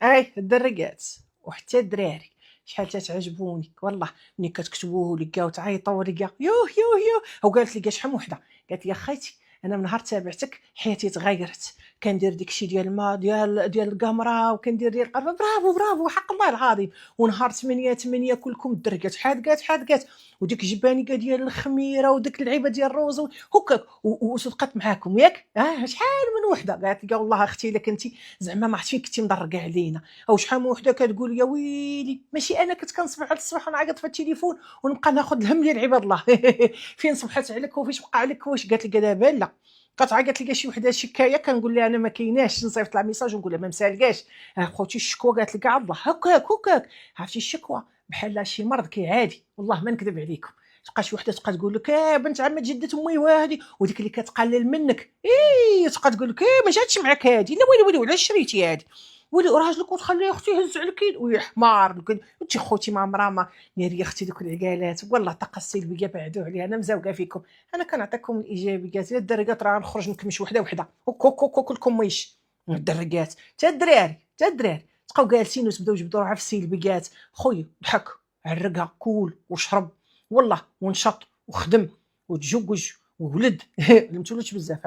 اي الدريات وحتى الدراري شحال تتعجبوني والله. ملي كتكتبوا لي كاع وتعيطوا لي كاع يوه يوه يوه. وقالت لي كاع شحال من وحده قالت لي خيتي انا من نهار تابعتك حياتي تغيرت، كندير داكشي ديال الماء ديال القمره وكندير ديال القرفه. برافو برافو حق الله العظيم. ونهار 8 كلكم الدركات حاد قات وديك الجبانيكه ديال الخميره وديك اللعيبه ديال الروز هكاك وصدقت معاكم ياك. شحال من وحده قالت لي والله اختي الا كنتي زعما ما عرفت فين كنتي مضرقه علينا. او شحال من وحده كتقول يا ويلي ماشي انا كنت كنصبح على الصباح ونعيط في التليفون ونبقى ناخذ الهم ديال عباد الله. فين صبحت عليك وفاش بقى عليك واش. قالت لي دابا لا كتعيط لي شي وحده شكايه كنقول لها انا ما كايناش، نصيفط لها ميساج ونقول لها ما مسالكاش. خوتي الشكوى قالت لك الله هكاك. عرفتي الشكوى بحال شي مرض كيعادي والله ما نكذب عليكم. تبقى شي وحده تبقى تقول لك بنت عمه جده امي وهذه وديك اللي كتقلل منك تبقى تقول لك ما جاتش معاك هذه لا ويلي وعلاش شريتي هذه ولي راجلك وتخلي اختي يهز على الكيد ويا حمار. انت خوتي ما عمرها ما ناري اختي دوك العقالات والله الطاقه السلبيه بعدوا عليها. انا مزوقه فيكم، انا كنعطيكم الايجابيات. يا الدرجات راه غنخرج نكمش وحده وحده كلكم ويش الدرجات تا الدراري تبقاو جالسين وتبداو جبدوا روحها في السلبيات. خويا ضحك عرقها كول وشرب والله ونشط وخدم وتزوج وولد. ما تولدش بزاف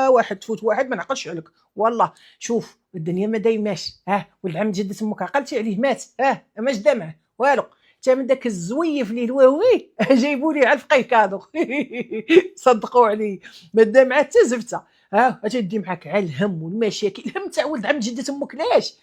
واحد تفوت واحد ما نعقلش عليك والله. شوف الدنيا ما دايماش والعم جدة امك عقلتي عليه مات ماش دمع والو. حتى من داك الزويف اللي الواوي جايبوا لي على الفقيه كادو. صدقوا عليه ما دمعه حتى زفته. غتدي معاك على الهم والمشاكل. الهم تاع ولد عم جدة امك لاش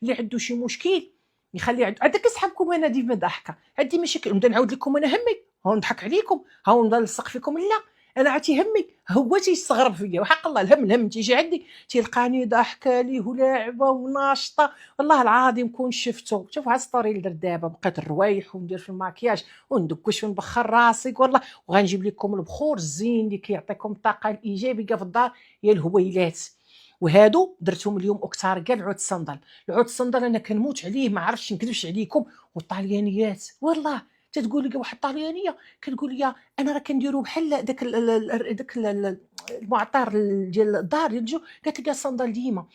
اللي عنده شي مشكل يخلي عندك اصحابكم. انا ديما ضاحكه عندي مشاكل نبدا نعاود لكم انا همي هو نضحك عليكم هو نلصق فيكم لا. انا عرفتي همي هو تيستغرب فيا وحق الله. الهم تيجي عندي تيلقاني ضاحكه ليه ولاعبه وناشطه والله العظيم. كون شوف هاد ستوري اللي درت دابا بقيت نروايح وندير في الماكياج وندكش ونبخر راسي والله. وغنجيب لكم البخور الزين اللي كيعطيكم الطاقه الايجابيه في الدار هي الهويلات. وهادو درتهم اليوم اكثر كاع العود الصندل انا كنموت عليه ما عرفتش نكذبش عليكم. والطاليانيات والله تتقول لي واحد الطاليانيه كتقول لي انا راه كنديرو بحال المعطر ديال الدار ديال الجو. قالت لي الصندل ديما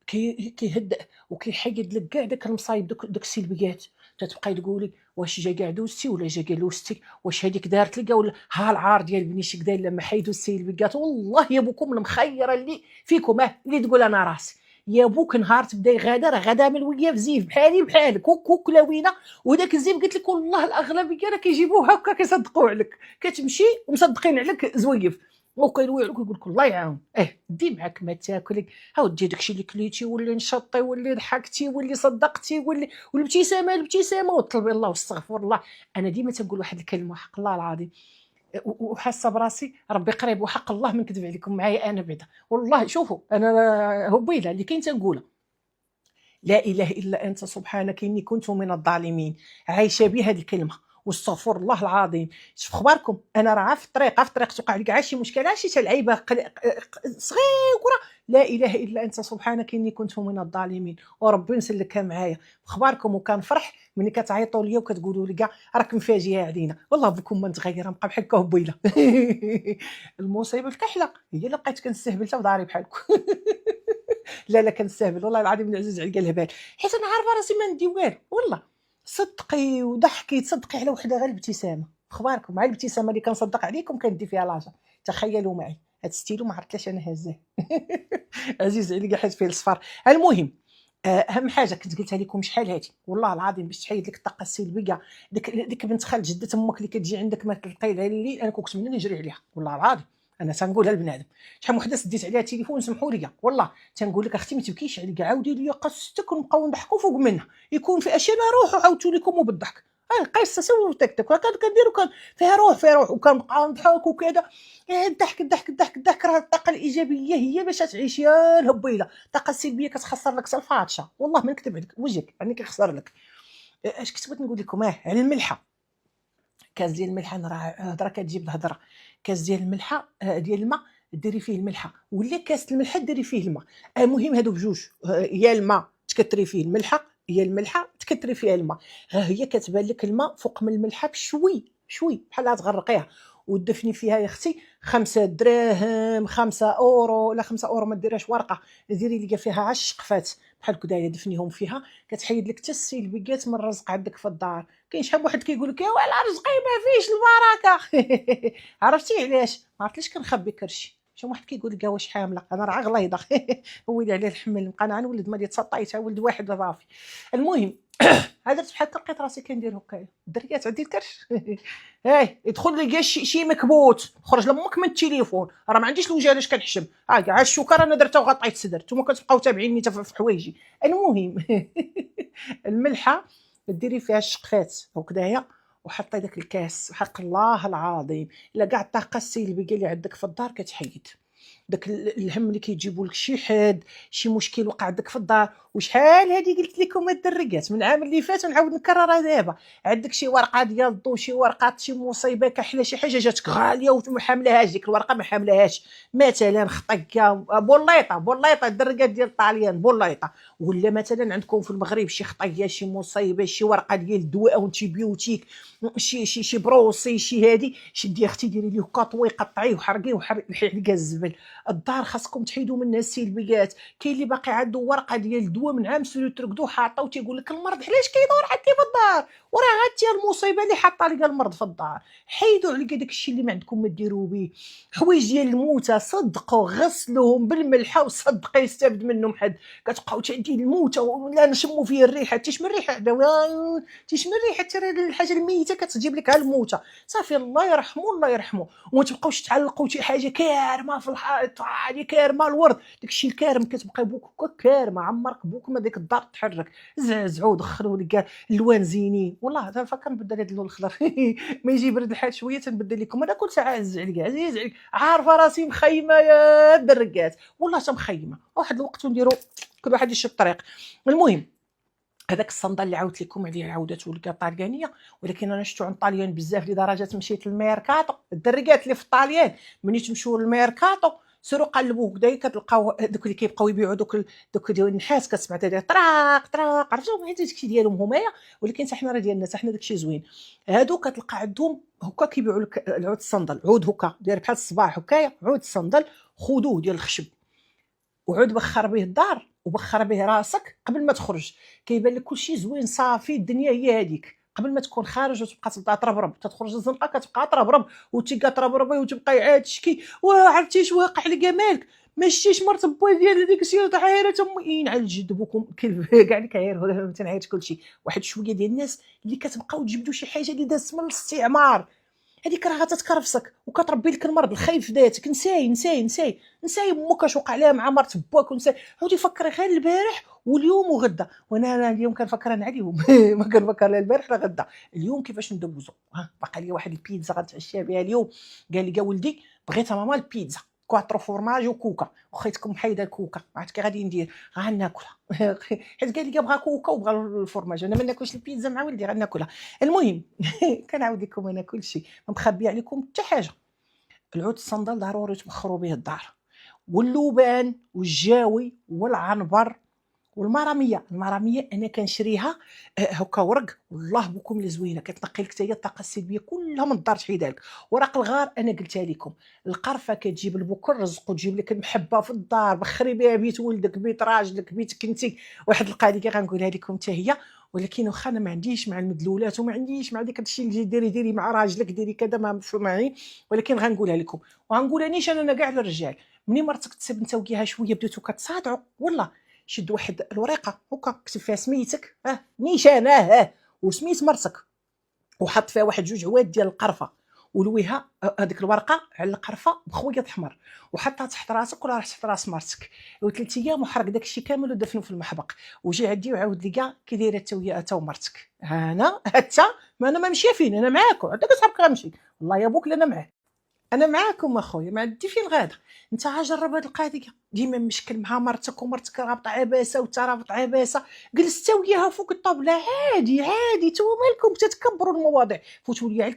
كيهدئ وكيحيد لك كاع داك المصايب داك السلبيات. تتبقاي تقولي واش جا كاع دوزتي ولا جا كاع لوستي واش هذيك دارت لك ولا ها العار ديال بنيتك داير لما حيدوا السلبيات. والله يا بوكم المخيره اللي فيكم اللي تقول انا راسي يا بوك نهار تبداي غادا راه غادا ملويه في زيف بحالي بحالك كوك لاوينه. وداك الزيف قلت لك والله الاغلبيه راه كيجيبوه هكا كيصدقوا عليك كتمشي ومصدقين عليك زويف وكيلوي عليك ويقول لك الله يعاون دي معاك ما تاكلك. دي داكشي اللي كليتي واللي نشطتي واللي ضحكتي واللي صدقتي والابتسامه وطلبي الله واستغفر الله. انا ديما تنقول واحد الكلمه حق الله العظيم وحاسه براسي ربي قريب وحق الله ما نكذب عليكم معايا انا بعدا والله. شوفوا انا هبيله اللي كاين تنقولها لا اله الا انت سبحانك اني كنت من الظالمين. عايشه بها هذه الكلمه واستغفر الله العظيم. شوف اخباركم انا راه في الطريق توقع لك شي مشكله شي تلعيبه صغيره لا اله الا انت سبحانك اني كنت من الظالمين وربي نسلكها معايا. اخباركم وكان فرح ملي كتعيطوا ليا وكتقولوا لي كاع راك مفاجئه علينا والله بكم ما نتغير نبقى بحال هكا هبيله. المصيبه في الكحله هي اللي بقيت كنستهبل في داري بحالكم. لا كنستهبل والله العظيم العزيز عليا الهبال حيت انا عارفه راسي ما ندي والو والله. صدقي وضحكي تصدقي على وحده غير الابتسامه. اخباركم مع الابتسامه اللي كنصدق عليكم كندي فيها لاجا. تخيلوا معي هاد ستيلو ما عرفتش انا هازاه. عزيز عليا حيت فيه الصفر. المهم اهم حاجه كنت قلتها لكم شحال هادي والله العظيم باش تحيد لك الطاقه السلبيه. ديك بنت خالد جده امك اللي كتجي عندك ما تلقاي لها الليل انا كنت منين نجري عليها والله العظيم. انا تنقولها لبنادم شحال من وحده سديت عليها التليفون سمحوا لي والله تنقول لك اختي ما تبكيش عليا عاودي لي قصتك ونبقاو نضحكوا فوق منها. يكون في اشياء روحوا عاودتوا لكم وبالضحك قصه سوا تك كنديروا كان فيها روح وكنبقى نضحك وكذا. الضحك راه الطاقه الايجابيه هي باش تعيش يا الهبيله. الطاقه السلبيه كتخسر لك الفاتشه والله ما نكذب عليك وجهك يعني كيخسر لك. اش كنت بغيت نقول لكم على الملحه. كاس ديال الملحه انا راه هضره كتجيب الهضره. كاس ديال الملحه ديال الماء ديري فيه الملحه ولا كاس الملحه ديري فيه الماء. المهم هادو بجوج يا الماء تكثري فيه الملحه هي الملحه تكثري فيها الماء. هي كتبان لك الماء فوق من الملحه بشوي بحال تغرقيها ودفني فيها يا اختي 5 دراهم 5 اورو، لا 5 اورو ما ديرهاش ورقه، ديري لي فيها 10 شقفات بحال هكذايا دفنيهم فيها، كتحيد لك حتى السلبيات من الرزق عندك في الدار. كاين شحال واحد كيقول لك يا ولا رزقي ما فيش البركه عرفتي علاش؟ ما عرفتش كنخبي كرشي. شي واحد كيقول لك واش حامله، انا راه غليظه ويلي عليه الحمل، نبقى انا نولد مالي تسطيتها ولد واحد صافي. المهم عاد درت بحال لقيت راسي كندير هكايا الدريات عندي الكرش هاي يدخل لي كاع شي مكبوت، خرج لامك من التليفون، راه ما عنديش الوجه علاش كنحشم، كاع الشوكه انا درتها وغطيت صدر، نتوما كتبقاو تابعيني في حوايجي. المهم الملحه ديري فيها الشقفات هكذايا، وحطي داك الكاس، حق الله العظيم الا كاع الطاقه السلبيه اللي عندك في الدار كتحيد، داك الهم اللي كيجيبوا لك شي حد، شي مشكل وقع عندك في الدار. وشحال هادي قلت لكم الدريات من العام اللي فات ونعاود نكررها دابا، عندك شي ورقه ديال الضو، شي ورقه شي مصيبه كحله، شي حاجه جاتك غاليه وما حاملهاش ديك الورقه، ما حاملهاش مثلا خطيه بوليطه الدريات ديال الطاليان بوليطه، ولا مثلا عندكم في المغرب شي خطيه شي مصيبه، شي ورقه ديال الدواء او انتيبيوتيك، شي بروسي شي هادي، شدي اختي ديري ليه كاطوي قطعيه وحرقيه وحرقي كاع الزبل. الدار خاصكم تحيدوا منها السلبيات. كاين اللي باقي عنده ورقه ديال الدواء من عام سلو تركدو حاطه وتيقول لك المرض علاش كيدور عندي في الدار، وراه هاتي المصيبه اللي حاطه لك المرض في الدار. حيدوا على داك الشيء اللي ما عندكم ما ديروا به. حوايج ديال الموتى صدقوا غسلوهم بالملحه وصدقوا يستافد منهم حد. كتبقاو تدي الموتى ولا نشموا فيه الريحه، تيش من الريحه تيش من الريحه ترى الحاجه الميته كتجيب لك الموتى. صافي الله يرحمه الله يرحمه، وما تبقاوش تعلقوا شي حاجه كارمه في الحائط عادي كارمه الورد، داكشي الكارم كتبقى بوك كارمه عمرك بوك ما ديك الدار تحرك. زعزعوا دخلوا لك الوان زينين، والله انا فكر نبدل هذا اللون الخضر ما يجي برد الحال شويه تنبدل لكم. انا كل ساعه عزيز عليك عارفه راسي مخيمه يا الدركات، والله مخيمه واحد الوقت ونديروا كل واحد يشد الطريق. المهم هذاك الصندال اللي عاودت لكم عليه عاودته لك طاليانيه، ولكن انا شفتو عند طاليان بزاف لدرجه مشيت للميركاتو. الدريات اللي في الطاليان ملي تمشيو للميركاتو سيروا قلبوا هكذا كتلقاو دوك اللي كيبقاو يبيعوا دوك ديال النحاس، كتسمع ديال طراق عرفتوا حيت داكشي ديالهم همايا، ولكن حتى حنا راه ديالنا حتى حنا داكشي زوين. هادو كتلقى عندهم هكا كيبيعوا لك العود الصندل، عود هكا داير بحال الصباح هكايا، عود الصندل خذوه ديال الخشب، وعود بخر به الدار وبخر به راسك قبل ما تخرج، كيبان لك كلشي زوين صافي، الدنيا هي هذيك قبل ما تكون خارج وتبقى تبدا تربرب، تخرج الزنقه كتبقى تربرب وتيقى تربربي وتبقى عاد تشكي وعرفتي اش واقع لجمالك، ما شتيش مرت با ديال هذيك السيده عايره امين على الجد بوكم كاع اللي كيعيروا تنعيط كلشي. واحد شويه ديال الناس اللي كتبقاو تجبدوا شي حاجه اللي دازت من الاستعمار، هذيك راه غتتكرفسك وكتربي لك المرض الخايف ذاتك. نساي امك اش وقع لها مع مرت باك، ونساي عاودي فكري غير البارح واليوم وغدا. وانا اليوم كنفكر انا اليوم ما كنفكر لا البارح لا غدا، اليوم كيفاش ندوزو. باقي لي واحد البيتزا غنتعشى بها اليوم، قال لي ولدي بغيت ماما البيتزا كواترو فورماج وكوكا، وخيتكم محيده الكوكا، ما عرفت كي غادي ندير غناكلها حيت قال لي بغا كوكا وبغا الفورماج، انا ما ناكلش البيتزا مع ولدي غناكلها. المهم كنعاود لكم انا كلشي ما مخبي عليكم حتى حاجه. العود الصندال ضروري تبخروا به الدار، واللوبان والجاوي والعنبر والمراميه. المراميه انا كنشريها هكا ورق، والله بكم اللي زوينه كتنقي لك حتى هي الطاقه السلبيه كلها من الدار تحيدها لك. ورق الغار انا قلتها لكم، القرفه كتجيب البكر الرزق وتجيب لك المحبه في الدار، بخري بها بيت ولدك بيت راجلك بيتك انت. واحد القضيه غنقولها لكم حتى هي، ولكن واخا انا ما عنديش مع المدلولات وما عنديش مع داك الشيء اللي ديري مع راجلك ديري كذا ما معي، ولكن غنقولها لكم وغنقولها نيشان انا كاع للرجال. مني مرتك تسب انت وكيها شويه بديتو كتصادعوا، والله شد واحد الورقه هكا كتب فيها سميتك نيشان وسميت مرتك، وحط فيها واحد جوج عواد ديال القرفه، ولويها هذيك الورقه على القرفه بخويه احمر، وحطها تحت راسك ولا تحت راس مرتك، و3 ايام وحرق داك الشيء كامل ودفنو في المحبق، وجي عندي وعاود لي كاع كي دايره حتى ومرتك. انا حتى ما انا ما ماشيه فين، انا معاكم عندك صحابك غنمشي، والله يا بوك لا انا معاك، انا معاكم اخويا ما عندي فين غادا. انت جرب هاد القضيه، ديما مشكل مع مرتك ومرتك رابطه عباسه وانت رابط عباسه، جلست وياها فوق الطابله عادي نتوما مالكم تتكبروا المواضيع. فوتوا لي على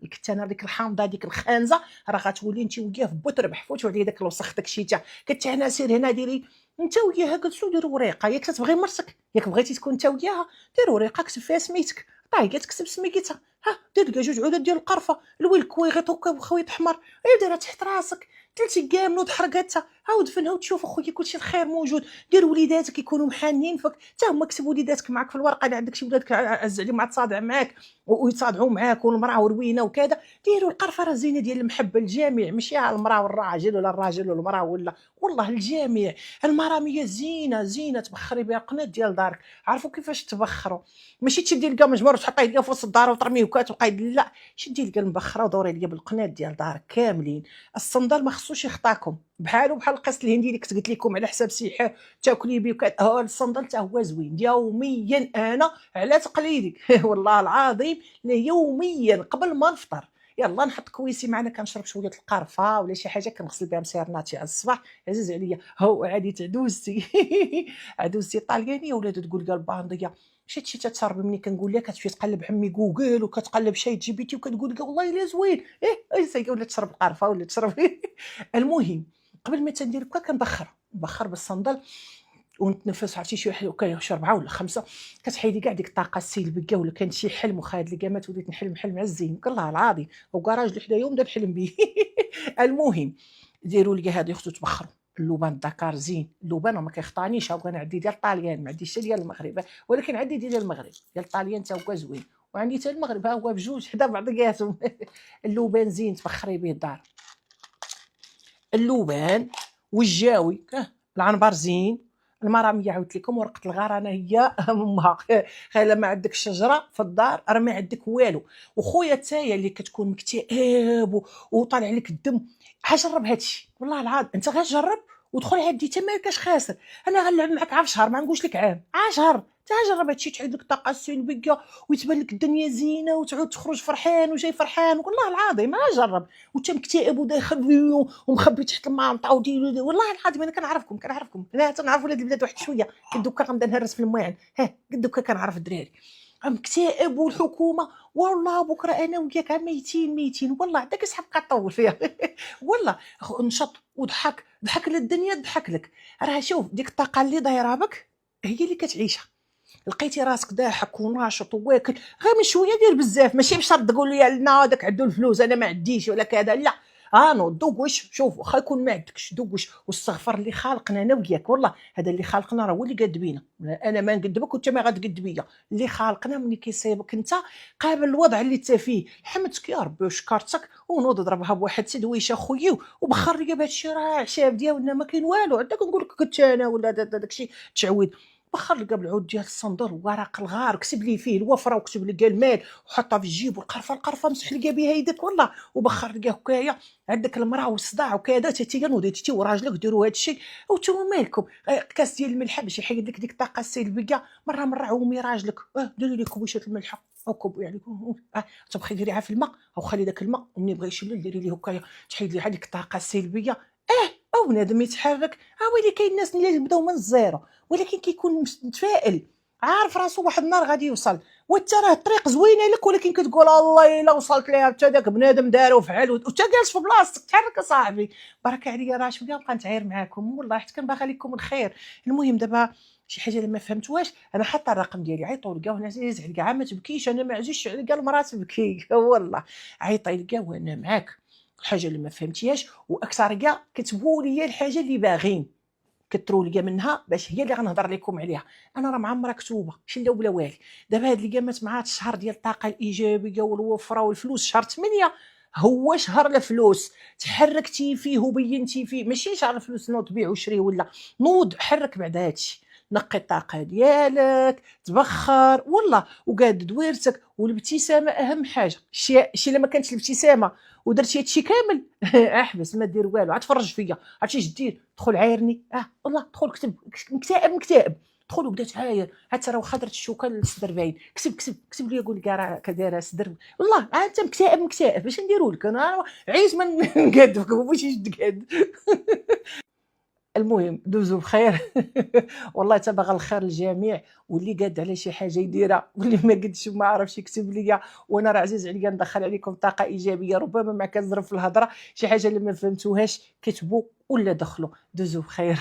الكتانه ديك الحامضه ديك الخانزه، راه غتولي انت وياه في بوت ربح. فوتوا عليه داك الوسخ داك الشيء تاع كتهنا سير هنا ديري انت وياها، جلسوا ديروا وريقه، ياك تبغي مرتك ياك بغيتي تكون انت وياها ديروا وريقه كتب فيها سميتك، راهي كتكتب سميتها، ها دير لك جوج عودات ديال القرفه، الويل كويغيط هكا بخويط احمر، ديرها تحت راسك 3 ايام نوض حرقتها، عاود دفنها وتشوف اخويا كلشي الخير موجود. دير وليداتك يكونوا محانين فيك، حتى هما كتب وليداتك معاك في الورقه، الا عندك شي ولادك عز عليهم مع تصادع معاك ويتصادعوا معاك، والمراه وروينه وكذا. ديروا القرفه راه زينه ديال المحبه للجميع، ماشي على المراه والراجل ولا الراجل والمراه ولا، والله الجميع. المراه هي زينه، زينه تبخري بها القنات ديال دارك. عرفوا كيفاش تبخروا؟ ماشي تشدي لكا مجمر وتحطيه لكا في وسط الدار وترميه وكتبقاي، لا، شدي لكا المبخره ودوري ليا بالقنات ديال دارك كاملين. الصندال ما خصوش يخطاكم، بحالو بحال القص الهندي اللي كنت قلت لكم على حساب سيحه تاكلي به هو الصندال حتى هو زوين يوميا. انا على تقليدي والله العظيم يوميا قبل ما نفطر يلا نحط كويسي معنا، كنشرب شويه القرفه ولا شي حاجه كنغسل بها مسيرناتي على الصباح. عزيز عليا هو عادي عدوزتي عدوزتي طاليانيه ولات تقول قال بانديه مشيتي تتشربي. ملي كنقول لها كتمشي تقلب عمي جوجل وكتقلب شات جي بي تي وكتقول لك والله الا زوين، اي سايكه ولا تشرب القرفه ولا تشرب المهم قبل ما تندير هكا نبخر بالصندل ونتنفس. عرفتي شي واحد هكا شي 4 ولا 5 كتحيدي كاع ديك الطاقه السلبيه، ولا كان شي حلم وخا لي كامات وليت نحلم حلم عزين والله العظيم، وكراج اللي حدايا وبدا نحلم به المهم ديروا لي هذه خصو تبخروا. اللبان الدكار زين، اللبان ما كيخطانيش، هو انا عندي ديال الطاليان ما عنديش ديال المغرب، ولكن عندي ديال المغرب ديال الطاليان حتى هو زوين، وعندي حتى المغرب ها هو بجوج حدا بعضياتهم اللبان زين تبخري به الدار، اللبان والجاوي العنبر زين. المراميه عاودت لكم ورقه الغرانه هي امها خايله ما عندك شجره في الدار راه ما عندك والو. وخويا تايا اللي كتكون مكتئب وطالع لك الدم، جرب هادشي والله العظيم، انت غير جرب ودخل عادي حتى ما كاش خاسر. انا غنلعب معاك عام شهر ما نقولش لك عام، شهر جرب هادشي تعيد لك الطاقه السلبيه ويتبان لك الدنيا زينه وتعود تخرج فرحان وجاي فرحان والله العظيم جرب. وانت مكتئب وداخل ومخبي تحت المانطا والله العظيم انا كنعرفكم انا تنعرف ولاد البلاد واحد شويه كدوكا غنبدا نهرس في المواعن، قدوكا كنعرف الدراري مكتئب والحكومه والله بكره انا وياك ميتين والله عندك اسحب كطول فيها والله نشط وضحك للدنيا تضحك لك. راه شوف ديك الطاقه اللي دايره بك هي اللي كتعيشها. لقيتي راسك ضاحك وناشط وواكل غير من شويه دير بزاف، ماشي بشرط تقول لي لنا داك عندو الفلوس انا ما عنديش ولا كذا، لا نوض دوق واش شوف واخا يكون ما عندكش دوق واش واستغفر اللي خالقنا انا وياك. والله هذا اللي خالقنا راه هو اللي قاد بينا، انا ما نقدبك وانت ما غتقد بيا. اللي خالقنا ملي كيصيبك انت قابل الوضع اللي انت فيه حمدك يا ربي وشكرتك ونوض ضربها بواحد تدويشه خويا وبخر لي بهذا الشيء راه عشاب ديالنا ما كاين والو عندك نقول لك كنت انا ولا داكشي تعويض. بخر لقى بالعود ديال الصندل ورق الغار كتب لي فيه الوفره وكتب لي المال وحطها في الجيب والقرفه مسح لقى بها يدك والله. وبخر لقى هكايا عندك المراه والصداع وكذا تي نوضي تي وراجلك ديروا هذا الشيء وانتم مالكم. كاس ديال الملح باش يحيد لك ديك الطاقه السلبيه. مره عومي راجلك ديري لي كوبيشه الملحه او كوب يعني تبخي ديريها في الماء او خلي داك الماء ومني بغى يشلل ديري ليه هكايا تحيد لي هذيك الطاقه السلبيه. او بنادم يتحرك ويلي كاين الناس اللي بداو من الزيرو ولكن كيكون متفائل عارف راسو واحد النهار غادي يوصل. وانت راه الطريق زوينه لك ولكن كتقول الله الا وصلت ليها حتى داك بنادم دارو فعل وانت جالس في بلاصتك تحرك اصاحبي. بركه عليا راه شويه نبقى نتعاير معاكم والله حيت كنبغي لكم الخير. المهم دابا شي حاجه اللي ما فهمتوهاش انا حاطه الرقم ديالي عيطوا لكاع وانا عزيز على كاع ما تبكيش انا ما عزيزش على كاع المراه تبكي والله عيطي لكاع وانا معاك. الحاجه اللي ما فهمتيهاش واكثر كاع كتبوا لي الحاجه اللي باغين كثروا لي منها باش هي اللي غنهضر لكم عليها. انا راه معمره كتوبه شي لا ولا والي. دابا هاد اللي قامت مع الشهر ديال الطاقه الايجابيه والوفره والفلوس شهر 8 هو شهر الفلوس. تحركتي فيه وبينتي فيه ماشي شهر الفلوس نوض بيع وشري ولا نوض حرك بعد هادشي. نقي الطاقه ديالك تبخر والله وقاد دويرتك والابتسامه اهم حاجه. شي لما كانت الابتسامه ودرتي هادشي كامل احبس ما دير والو تفرج فيا عرفتي اش دير دخل عايرني والله دخل كتب مكتئب دخل وبدا تعاير حتى راه واخا درت الشوكه للصدر باين كتب لي قول لي راه كدايره صدر والله انت مكتئب باش نديروا لك انا عيش من نقادك ماشي تقاد المهم دوزو بخير والله تبغى الخير للجميع واللي قاد على شي حاجه يديرها واللي ما قدش ما عرفش يكتب ليا وانا راه عزيز عليا ندخل عليكم طاقه ايجابيه. ربما ما كنزرب في الهضره شي حاجه اللي ما فهمتوهاش كتبوا ولا دخلوا دوزو بخير